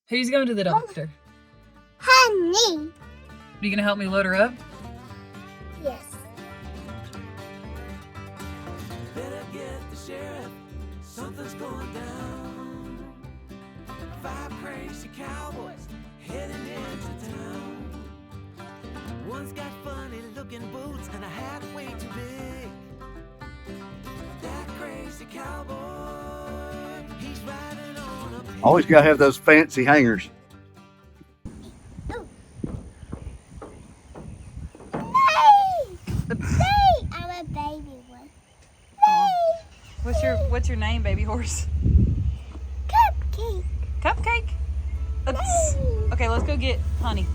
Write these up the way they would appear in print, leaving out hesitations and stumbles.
Who's going to the doctor? Honey. Are you gonna help me load her up? Yes. Better get the sheriff, something's going down. 5 crazy cowboys heading into town. One's got funny looking boots and a hat way too big. That crazy cowboy, he's riding on a pig. Always gotta have those fancy hangers. Hey, I'm a baby one. What's your name, baby horse? Cupcake. Cupcake? Oops. Okay, let's go get Honey.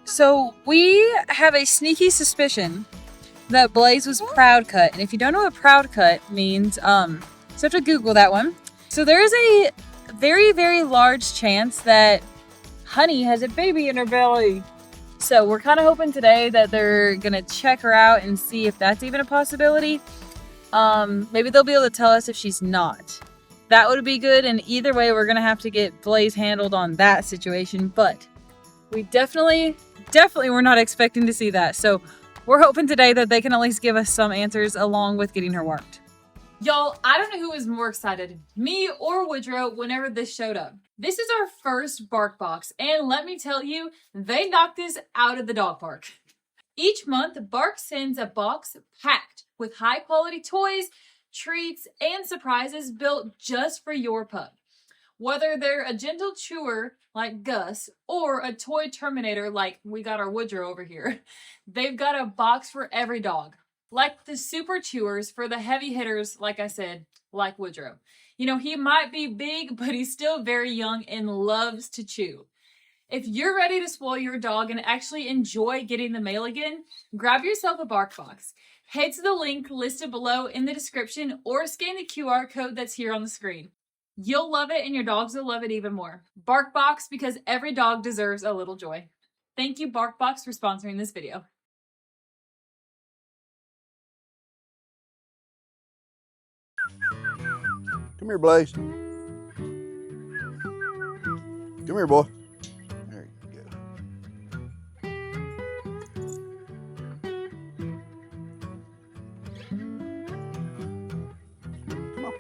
So we have a sneaky suspicion that Blaze was proud cut, and if you don't know what proud cut means, so you have to Google that one. So there is a very, very large chance that Honey has a baby in her belly. So we're kind of hoping today that they're gonna check her out and see if that's even a possibility. Maybe they'll be able to tell us if she's not. That would be good, and either way, we're gonna have to get Blaze handled on that situation, but we definitely were not expecting to see that. So we're hoping today that they can at least give us some answers along with getting her worked. Y'all, I don't know who was more excited, me or Woodrow, whenever this showed up. This is our first bark box, and let me tell you, they knocked this out of the dog park. Each month, Bark sends a box packed with high quality toys, treats, and surprises built just for your pup. Whether they're a gentle chewer like Gus or a toy Terminator like we got our Woodrow over here, they've got a box for every dog. Like the super chewers for the heavy hitters, like I said, like Woodrow. You know, he might be big, but he's still very young and loves to chew. If you're ready to spoil your dog and actually enjoy getting the mail again, grab yourself a bark box. Head to the link listed below in the description or scan the QR code that's here on the screen. You'll love it and your dogs will love it even more. BarkBox, because every dog deserves a little joy. Thank you, BarkBox, for sponsoring this video. Come here, Blaze. Come here, boy. There you go. Come on.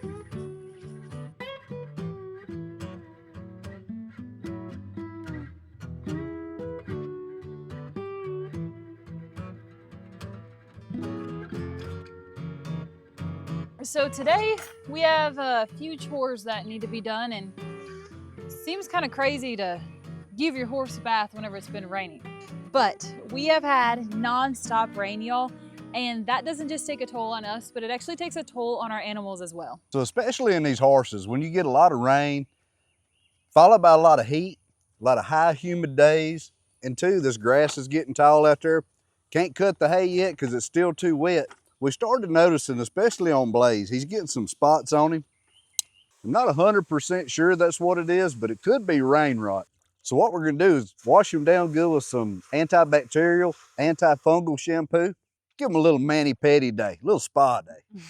So today we have a few chores that need to be done, and it seems kind of crazy to give your horse a bath whenever it's been raining. But we have had non-stop rain, y'all, and that doesn't just take a toll on us, but it actually takes a toll on our animals as well. So especially in these horses, when you get a lot of rain, followed by a lot of heat, a lot of high humid days, and two, this grass is getting tall out there. Can't cut the hay yet because it's still too wet. We started noticing, especially on Blaze, he's getting some spots on him. I'm not 100% sure that's what it is, but it could be rain rot. So what we're gonna do is wash him down good with some antibacterial, antifungal shampoo. Give him a little mani-pedi day, a little spa day.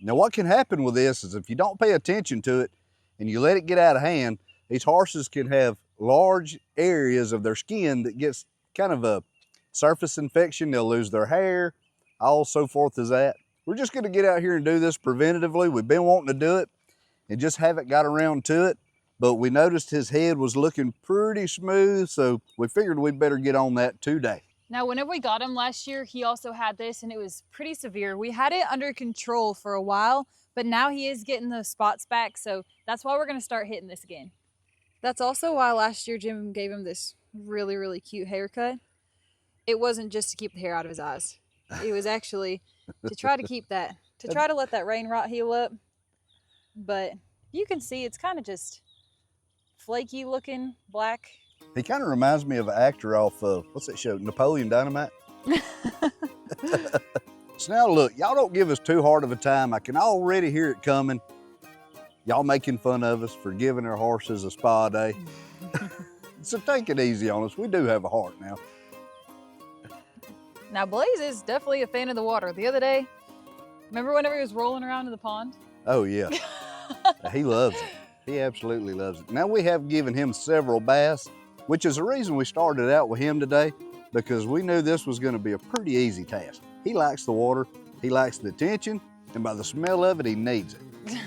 Now what can happen with this is if you don't pay attention to it and you let it get out of hand, these horses can have large areas of their skin that gets kind of a surface infection. They'll lose their hair, all so forth as that. We're just gonna get out here and do this preventatively. We've been wanting to do it and just haven't got around to it, but we noticed his head was looking pretty smooth, so we figured we'd better get on that today. Now, whenever we got him last year, he also had this, and it was pretty severe. We had it under control for a while, but now he is getting the spots back, so that's why we're gonna start hitting this again. That's also why last year Jim gave him this really, really cute haircut. It wasn't just to keep the hair out of his eyes. It was actually to try to keep that, to try to let that rain rot heal up. But you can see it's kind of just flaky looking black. He kind of reminds me of an actor off of, what's that show, Napoleon Dynamite? So now look, y'all don't give us too hard of a time. I can already hear it coming. Y'all making fun of us for giving our horses a spa day. So take it easy on us. We do have a heart now. Now Blaze is definitely a fan of the water. The other day, remember whenever he was rolling around in the pond? Oh yeah, he loves it. He absolutely loves it. Now we have given him several baths, which is the reason we started out with him today, because we knew this was gonna be a pretty easy task. He likes the water, he likes the attention, and by the smell of it, he needs it.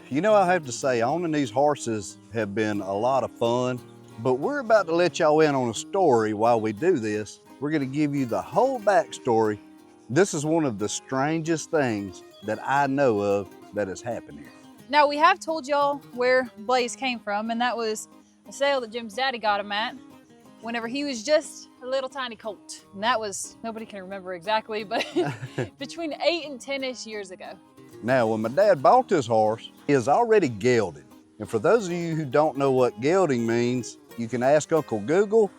You know, I have to say, owning these horses have been a lot of fun, but we're about to let y'all in on a story while we do this. We're gonna give you the whole backstory. This is one of the strangest things that I know of that has happened here. Now we have told y'all where Blaze came from, and that was a sale that Jim's daddy got him at whenever he was just a little tiny colt. And that was, nobody can remember exactly, but between 8 and 10-ish years ago. Now, when my dad bought this horse, he is already gelded. And for those of you who don't know what gelding means, you can ask Uncle Google,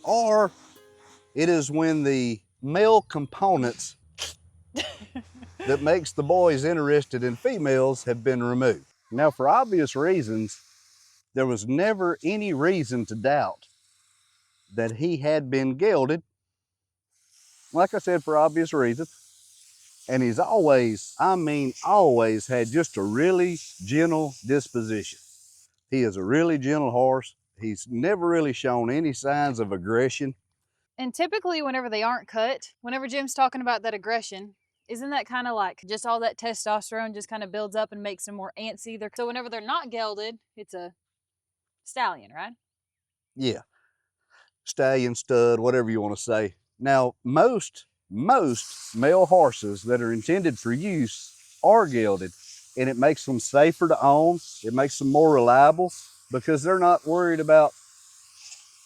or it is when the male components that makes the boys interested in females have been removed. Now, for obvious reasons, there was never any reason to doubt that he had been gelded. Like I said, for obvious reasons. And he's always, I mean, always had just a really gentle disposition. He is a really gentle horse. He's never really shown any signs of aggression. And typically whenever they aren't cut, whenever Jim's talking about that aggression, isn't that kind of like just all that testosterone just kind of builds up and makes them more antsy? So whenever they're not gelded, it's a stallion, right? Yeah, stallion, stud, whatever you want to say. Now, most male horses that are intended for use are gelded, and it makes them safer to own. It makes them more reliable because they're not worried about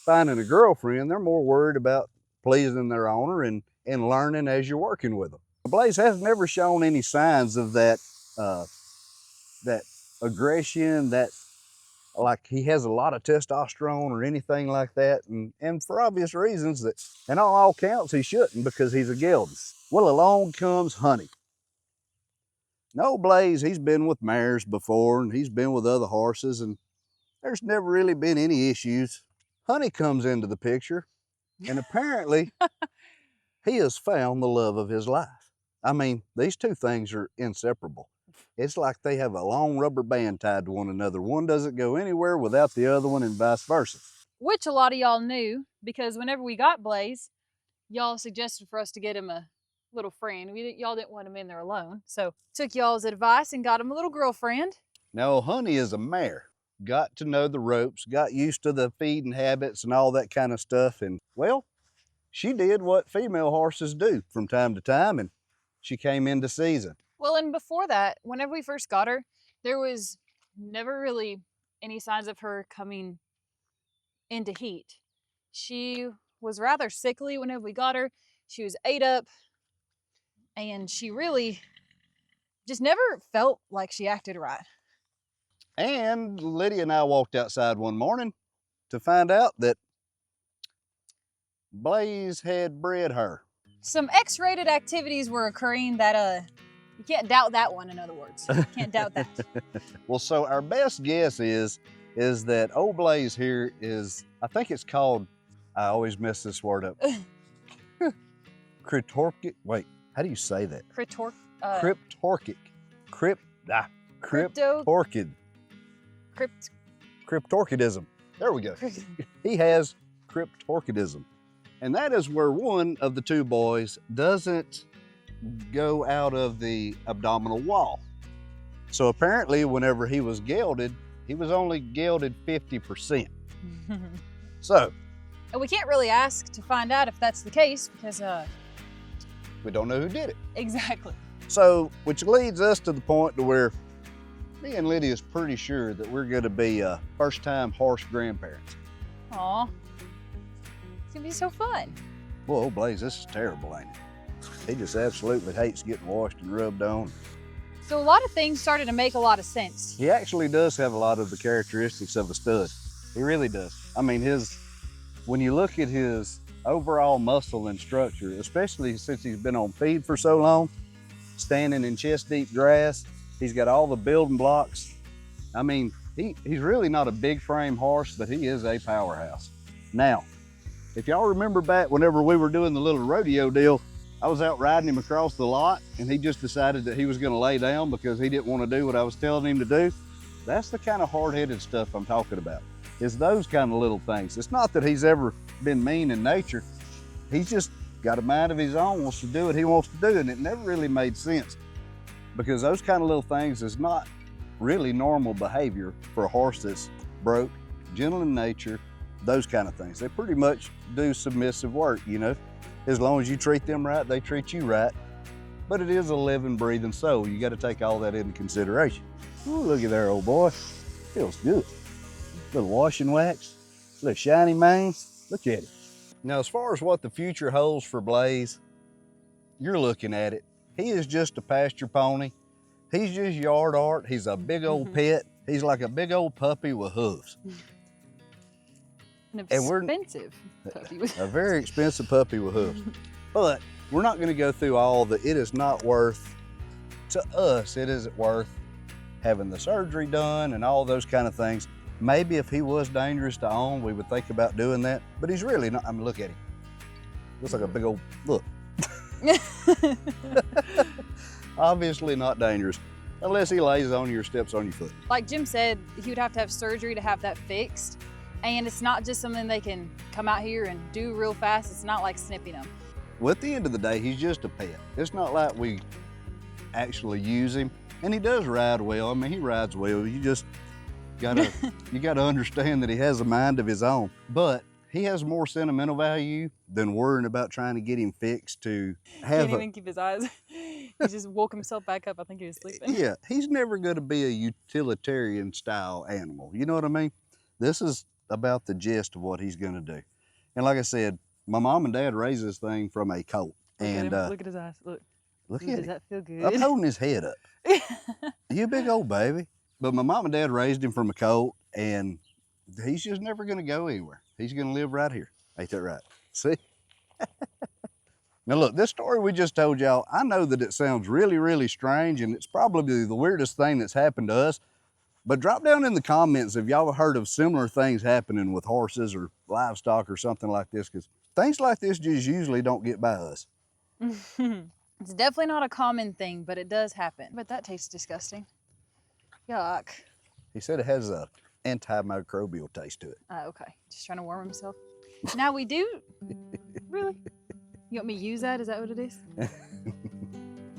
finding a girlfriend. They're more worried about pleasing their owner and learning as you're working with them. Blaze has never shown any signs of that aggression, that like he has a lot of testosterone or anything like that, and for obvious reasons that, and on all counts, he shouldn't because he's a gelding. Well, along comes Honey. No, Blaze, he's been with mares before, and he's been with other horses, and there's never really been any issues. Honey comes into the picture, and apparently he has found the love of his life. I mean, these two things are inseparable. It's like they have a long rubber band tied to one another. One doesn't go anywhere without the other one and vice versa. Which a lot of y'all knew because whenever we got Blaze, y'all suggested for us to get him a little friend. Y'all didn't want him in there alone. So took y'all's advice and got him a little girlfriend. Now, Honey is a mare. Got to know the ropes, got used to the feeding habits and all that kind of stuff. And well, she did what female horses do from time to time, and she came into season. Well, and before that, whenever we first got her, there was never really any signs of her coming into heat. She was rather sickly whenever we got her. She was ate up, and she really just never felt like she acted right. And Lydia and I walked outside one morning to find out that Blaze had bred her. Some X-rated activities were occurring that, you can't doubt that one, in other words. You can't doubt that. Well, so our best guess is that old Blaze here is, I think it's called, I always mess this word up. Cryptorchic, wait, how do you say that? Cryptorchic. Cryptorchidism. There we go. He has cryptorchidism. And that is where one of the two boys doesn't go out of the abdominal wall. So apparently whenever he was gelded, he was only gelded 50%. So. And we can't really ask to find out if that's the case because we don't know who did it. Exactly. So, which leads us to the point to where me and Lydia is pretty sure that we're gonna be first-time horse grandparents. Aw. It's gonna be so fun. Whoa, Blaze, this is terrible, ain't it? He just absolutely hates getting washed and rubbed on. So a lot of things started to make a lot of sense. He actually does have a lot of the characteristics of a stud. He really does. I mean, when you look at his overall muscle and structure, especially since he's been on feed for so long, standing in chest deep grass, he's got all the building blocks. I mean, he's really not a big frame horse, but he is a powerhouse. Now, if y'all remember back whenever we were doing the little rodeo deal, I was out riding him across the lot and he just decided that he was gonna lay down because he didn't want to do what I was telling him to do. That's the kind of hard-headed stuff I'm talking about. It's those kind of little things. It's not that he's ever been mean in nature. He's just got a mind of his own, wants to do what he wants to do, and it never really made sense because those kind of little things is not really normal behavior for a horse that's broke, gentle in nature, those kind of things. They pretty much do submissive work, you know. As long as you treat them right, they treat you right. But it is a living, breathing soul. You got to take all that into consideration. Ooh, look at there, old boy. Feels good. Little wash and wax, little shiny mane. Look at it. Now, as far as what the future holds for Blaze, you're looking at it. He is just a pasture pony. He's just yard art. He's a big old pet. He's like a big old puppy with hooves. An expensive puppy with a very expensive puppy with hooves. But we're not going to go through all the, it is not worth, to us, it isn't worth having the surgery done and all those kind of things. Maybe if he was dangerous to own, we would think about doing that, but he's really not. I mean, look at him. Looks like a big old, look. Obviously not dangerous, unless he lays on you or steps on your foot. Like Jim said, he would have to have surgery to have that fixed. And it's not just something they can come out here and do real fast. It's not like snipping them. Well, at the end of the day, he's just a pet. It's not like we actually use him. And he does ride well. I mean, he rides well. You just gotta, you gotta understand that he has a mind of his own. But he has more sentimental value than worrying about trying to get him fixed to have Can't even keep his eyes. He just woke himself back up. I think he was sleeping. Yeah, he's never gonna be a utilitarian style animal. You know what I mean? This is about the gist of what he's gonna do. And like I said, my mom and dad raised this thing from a colt. And look at his eyes. Look at does it. that feel good? I'm holding his head up. You a big old baby. But my mom and dad raised him from a colt, and he's just never gonna go anywhere. He's gonna live right here. Ain't that right? See? Now look, this story we just told y'all, I know that it sounds really, really strange, and it's probably the weirdest thing that's happened to us. But drop down in the comments if y'all have heard of similar things happening with horses or livestock or something like this, because things like this just usually don't get by us. It's definitely not a common thing, but it does happen. But that tastes disgusting. Yuck. He said it has a antimicrobial taste to it. Okay. Just trying to warm himself. Now we do. Really? You want me to use that? Is that what it is?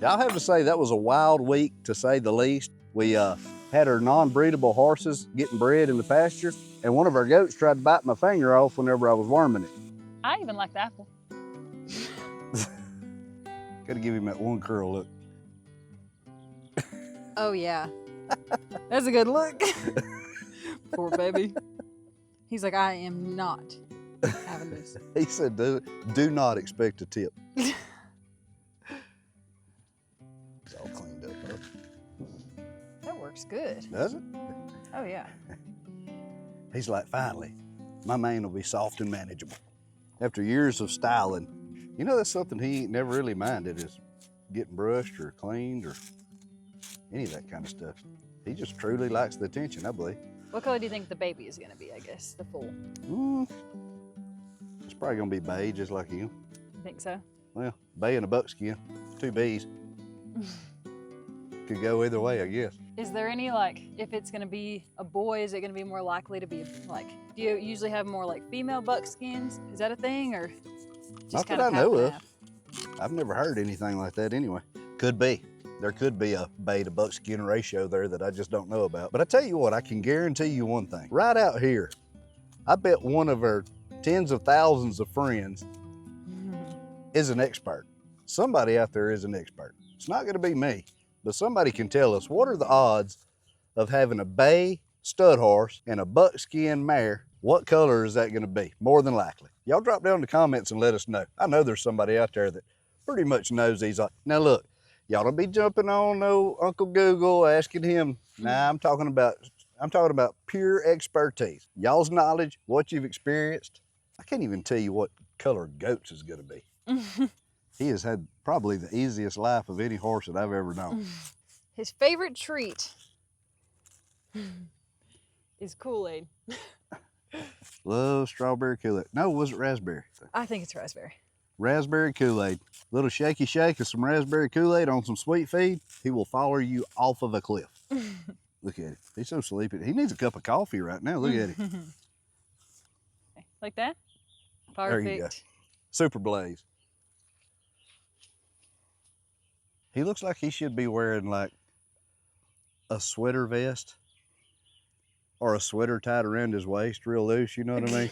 I'll have to say that was a wild week, to say the least. We had our non-breedable horses getting bred in the pasture, and one of our goats tried to bite my finger off whenever I was worming it. I even like the apple. Gotta give him that one curl look. Oh, yeah. That's a good look. Poor baby. He's like, I am not having this. He said, do not expect a tip. It's all cleaned up, huh? That works good. Does it? Oh, yeah. He's like, finally, my mane will be soft and manageable. After years of styling, you know, that's something he ain't never really minded, is getting brushed or cleaned or any of that kind of stuff. He just truly likes the attention, I believe. What color do you think the baby is going to be, I guess, the foal? It's probably going to be bay, just like him. You think so? Well, bay and a buckskin, 2 Bs. Could go either way, I guess. Is there any, like, if it's going to be a boy, is it going to be more likely to be, like, do you usually have more, like, female buckskins? Is that a thing, or just Not kind that of I know of. half? I've never heard anything like that anyway. Could be. There could be a bay to buckskin ratio there that I just don't know about. But I tell you what, I can guarantee you one thing. Right out here, I bet one of our tens of thousands of friends is an expert. Somebody out there is an expert. It's not going to be me, but somebody can tell us, what are the odds of having a bay stud horse and a buckskin mare? What color is that going to be? More than likely. Y'all drop down in the comments and let us know. I know there's somebody out there that pretty much knows these. Now look, y'all don't be jumping on no Uncle Google asking him. Nah, I'm talking about I'm talking about pure expertise. Y'all's knowledge, what you've experienced. I can't even tell you what color Goats is going to be. He has had probably the easiest life of any horse that I've ever known. His favorite treat is Kool-Aid. Love strawberry Kool-Aid. No, was it raspberry? I think it's raspberry. Raspberry Kool-Aid. Little shaky shake of some raspberry Kool-Aid on some sweet feed. He will follow you off of a cliff. Look at it. He's so sleepy. He needs a cup of coffee right now. Look at him. Like that? Perfect. There you go. Super Blaze. He looks like he should be wearing like a sweater vest or a sweater tied around his waist real loose, you know what I mean?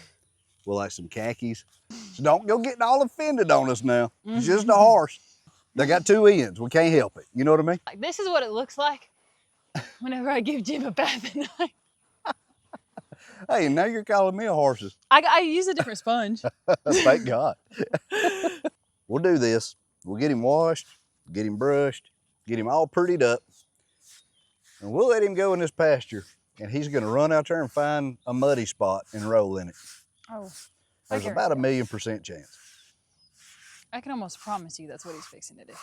With like some khakis. So don't go getting all offended on us now. It's just a horse. They got two ends. We can't help it. You know what I mean? Like, this is what it looks like whenever I give Jim a bath at night. Hey, now you're calling me a horse. I use a different sponge. Thank God. We'll do this. We'll get him washed, get him brushed, get him all prettied up, and we'll let him go in this pasture, and he's going to run out there and find a muddy spot and roll in it. Oh, There's about a 1,000,000% chance. I can almost promise you that's what he's fixing to do.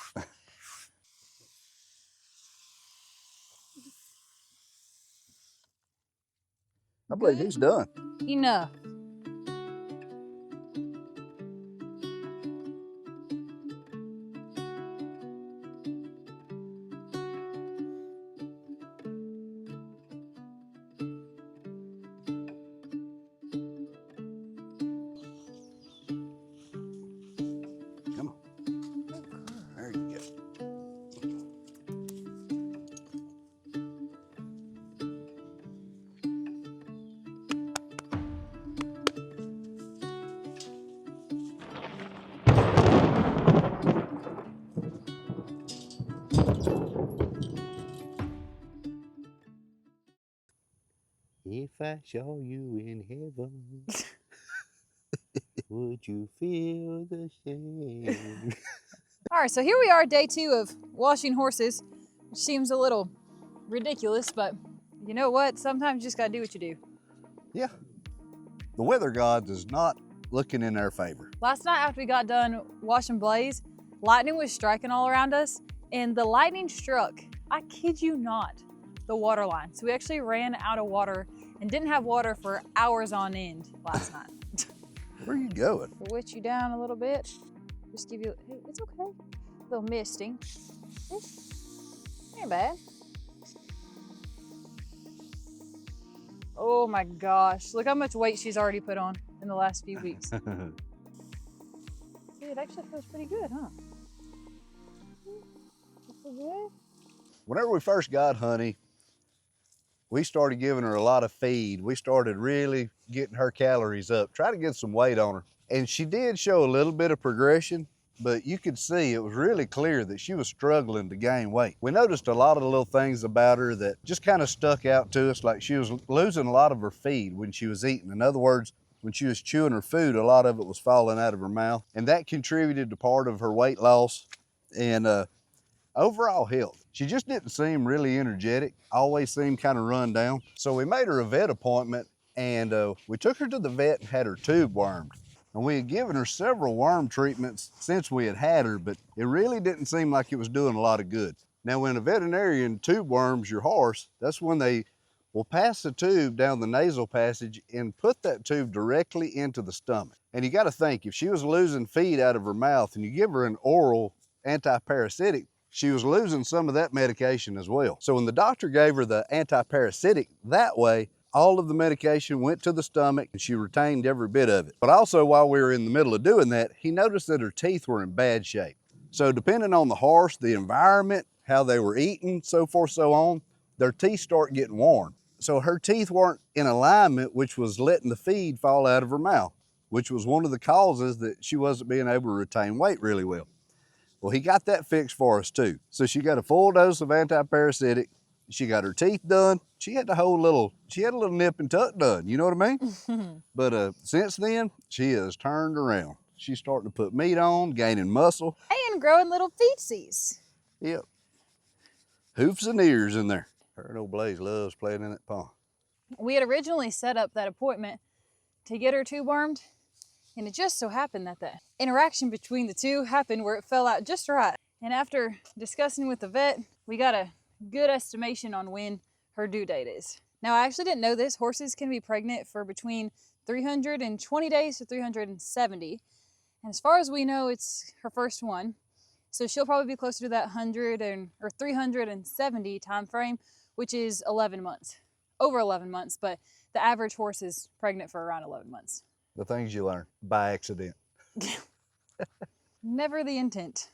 I believe he's done. Enough. Come on. There you go. If I saw you in heaven, would you feel the same? All right, so here we are, day 2 of washing horses, which seems a little ridiculous, but you know what? Sometimes you just gotta do what you do. Yeah. The weather gods is not looking in our favor. Last night after we got done washing Blaze, lightning was striking all around us, and the lightning struck, I kid you not, the water line. So we actually ran out of water and didn't have water for hours on end last night. Where are you going? We'll wet you down a little bit. Just give you, hey, it's okay. A little misting. Ain't bad. Oh my gosh, look how much weight she's already put on in the last few weeks. See, it actually feels pretty good, huh? Feel good? Whenever we first got Honey, we started giving her a lot of feed. We started really getting her calories up, try to get some weight on her. And she did show a little bit of progression, but you could see it was really clear that she was struggling to gain weight. We noticed a lot of the little things about her that just kind of stuck out to us, like she was losing a lot of her feed when she was eating. In other words, when she was chewing her food, a lot of it was falling out of her mouth, and that contributed to part of her weight loss and overall health. She just didn't seem really energetic, always seemed kind of run down. So we made her a vet appointment, and we took her to the vet and had her tube wormed. And we had given her several worm treatments since we had her, but it really didn't seem like it was doing a lot of good. Now, when a veterinarian tube worms your horse, that's when they will pass the tube down the nasal passage and put that tube directly into the stomach. And you got to think, if she was losing feed out of her mouth and you give her an oral antiparasitic, she was losing some of that medication as well. So when the doctor gave her the antiparasitic that way, all of the medication went to the stomach and she retained every bit of it. But also, while we were in the middle of doing that, he noticed that her teeth were in bad shape. So depending on the horse, the environment, how they were eating, so forth, so on, their teeth start getting worn. So her teeth weren't in alignment, which was letting the feed fall out of her mouth, which was one of the causes that she wasn't being able to retain weight really well. Well, he got that fixed for us too. So she got a full dose of antiparasitic. She got her teeth done. She had a little nip and tuck done, you know what I mean? But since then, she has turned around. She's starting to put meat on, gaining muscle. And growing little feetsies. Yep. Hoofs and ears in there. Her and old Blaze loves playing in that pond. We had originally set up that appointment to get her tube wormed, and it just so happened that the interaction between the two happened where it fell out just right. And after discussing with the vet, we got a good estimation on when her due date is. Now, I actually didn't know this. Horses can be pregnant for between 320 days to 370. And as far as we know, it's her first one. So she'll probably be closer to that 370 time frame, which is 11 months. Over 11 months, but the average horse is pregnant for around 11 months. The things you learn by accident. Never the intent.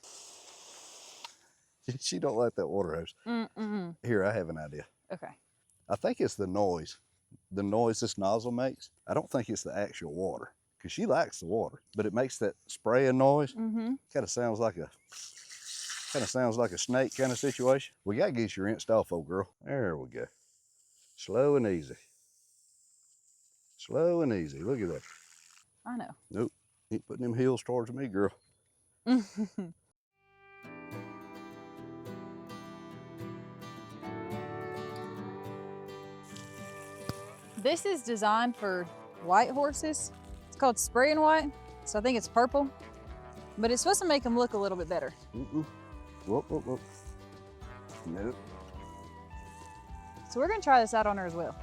She don't like that water hose. Here, I have an idea. Okay. I think it's the noise this nozzle makes. I don't think it's the actual water, because she likes the water, but it makes that spraying noise. Kind of sounds like a snake kind of situation. We gotta get you rinsed off, old girl. There we go. Slow and easy. Slow and easy. Look at that. I know. Nope. Ain't putting them heels towards me, girl. This is designed for white horses. It's called spraying white, so I think it's purple, but it's supposed to make them look a little bit better. Whoop, whoop, whoop. Nope. So we're gonna try this out on her as well.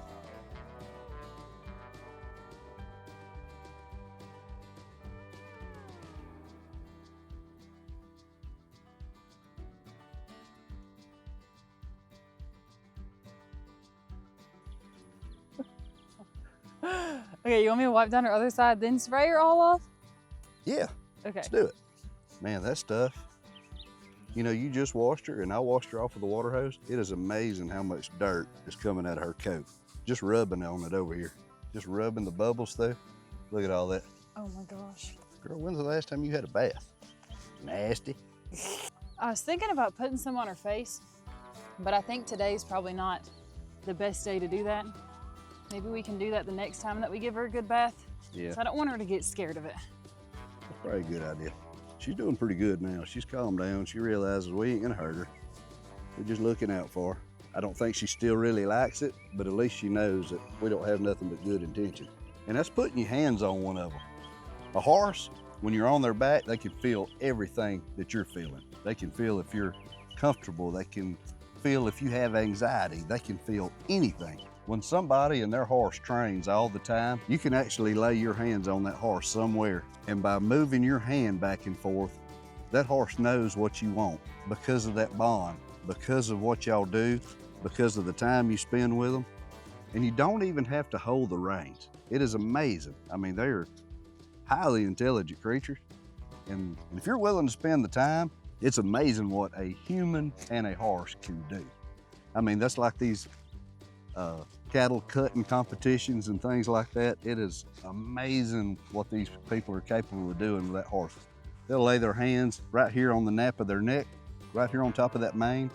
Okay, you want me to wipe down her other side, then spray her all off? Yeah, Okay. let's do it. Man, that stuff, you know, you just washed her and I washed her off with the water hose. It is amazing how much dirt is coming out of her coat. Just rubbing on it over here. Just rubbing the bubbles through. Look at all that. Oh my gosh. Girl, when's the last time you had a bath? Nasty. I was thinking about putting some on her face, but I think today's probably not the best day to do that. Maybe we can do that the next time that we give her a good bath. Yeah, So I don't want her to get scared of it. that's probably a good idea. She's doing pretty good now. She's calmed down. She realizes we ain't gonna hurt her. We're just looking out for her. I don't think she still really likes it, but at least she knows that we don't have nothing but good intention. And that's putting your hands on one of them. A horse, when you're on their back, they can feel everything that you're feeling. They can feel if you're comfortable. They can feel if you have anxiety. They can feel anything. When somebody and their horse trains all the time, you can actually lay your hands on that horse somewhere. And by moving your hand back and forth, that horse knows what you want because of that bond, because of what y'all do, because of the time you spend with them. And you don't even have to hold the reins. It is amazing. I mean, they're highly intelligent creatures. And if you're willing to spend the time, it's amazing what a human and a horse can do. I mean, that's like these cattle cutting competitions and things like that. It is amazing what these people are capable of doing with that horse. They'll lay their hands right here on the nape of their neck, right here on top of that mane,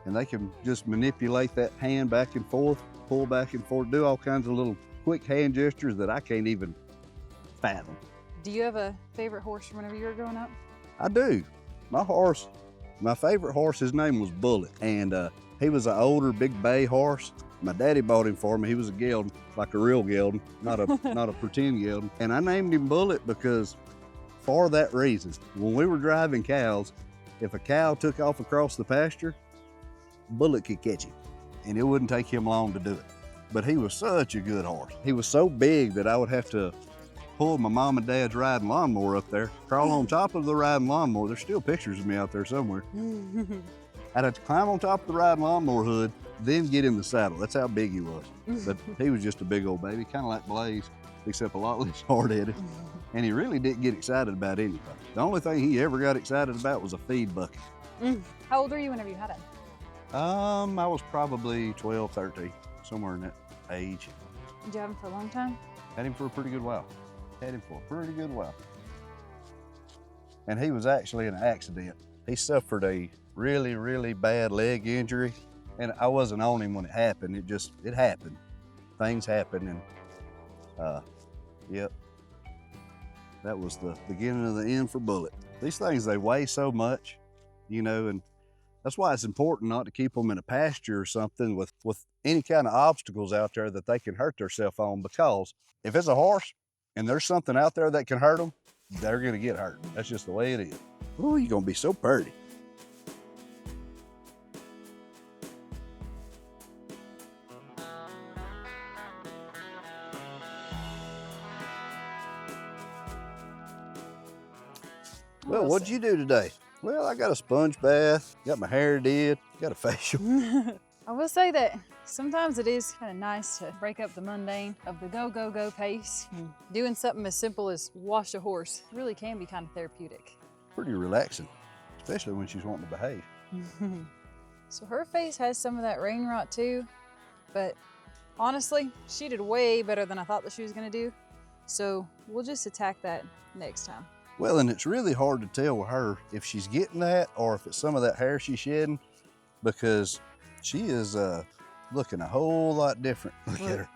and they can just manipulate that hand back and forth, pull back and forth, do all kinds of little quick hand gestures that I can't even fathom. Do you have a favorite horse from whenever you were growing up? I do. My favorite horse, his name was Bullet, and he was an older big bay horse. My daddy bought him for me. He was a gelding, like a real gelding, not a pretend gelding. And I named him Bullet because, for that reason, when we were driving cows, if a cow took off across the pasture, Bullet could catch him, and it wouldn't take him long to do it. But he was such a good horse. He was so big that I would have to pull my mom and dad's riding lawnmower up there, crawl on top of the riding lawnmower. There's still pictures of me out there somewhere. I'd have to climb on top of the riding lawnmower hood, then get in the saddle. That's how big he was. But he was just a big old baby, kind of like Blaze, except a lot less hard-headed. And he really didn't get excited about anything. The only thing he ever got excited about was a feed bucket. How old were you whenever you had it? I was probably 12, 13, somewhere in that age. Did you have him for a long time? Had him for a pretty good while. And he was actually in an accident. He suffered a really, really bad leg injury. And I wasn't on him when it happened. It happened. Things happen, and yep. That was the beginning of the end for Bullet. These things, they weigh so much, you know, and That's why it's important not to keep them in a pasture or something with any kind of obstacles out there that they can hurt themselves on, because if it's a horse and there's something out there that can hurt them, they're gonna get hurt. That's just the way it is. Ooh, you're gonna be so pretty. Well, what'd you do today? Well, I got a sponge bath, got my hair did, got a facial. I will say that sometimes it is kind of nice to break up the mundane of the go, go, go pace. And doing something as simple as wash a horse really can be kind of therapeutic. Pretty relaxing, especially when she's wanting to behave. So her face has some of that rain rot too, but honestly, she did way better than I thought that she was gonna do. So we'll just attack that next time. Well, and it's really hard to tell with her if she's getting that or if it's some of that hair she's shedding, because she is looking a whole lot different. Look at her.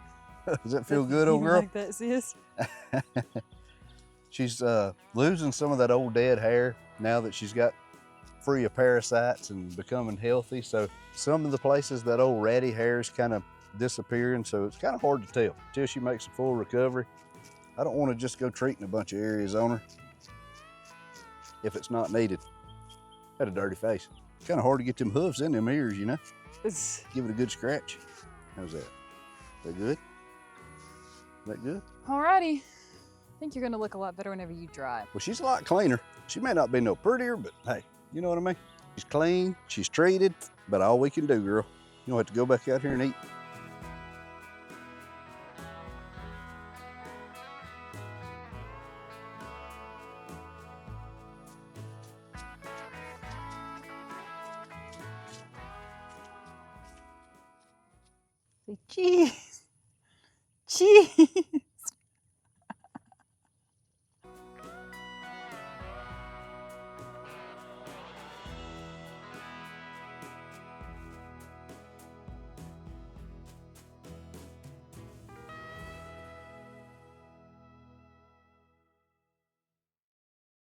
Does that feel good, old girl? Like that, sis? She's losing some of that old dead hair now that she's got free of parasites and becoming healthy. So some of the places that old ratty hair is kind of disappearing. So it's kind of hard to tell until she makes a full recovery. I don't want to just go treating a bunch of areas on her if it's not needed. Had a dirty face. It's kind of hard to get them hooves in them ears, you know? Give it a good scratch. How's that? Is that good? Is that good? Alrighty. I think you're gonna look a lot better whenever you drive. Well, she's a lot cleaner. She may not be no prettier, but hey, you know what I mean? She's clean, she's treated, but all we can do, girl, you don't have to go back out here and eat. Say cheese. Cheese.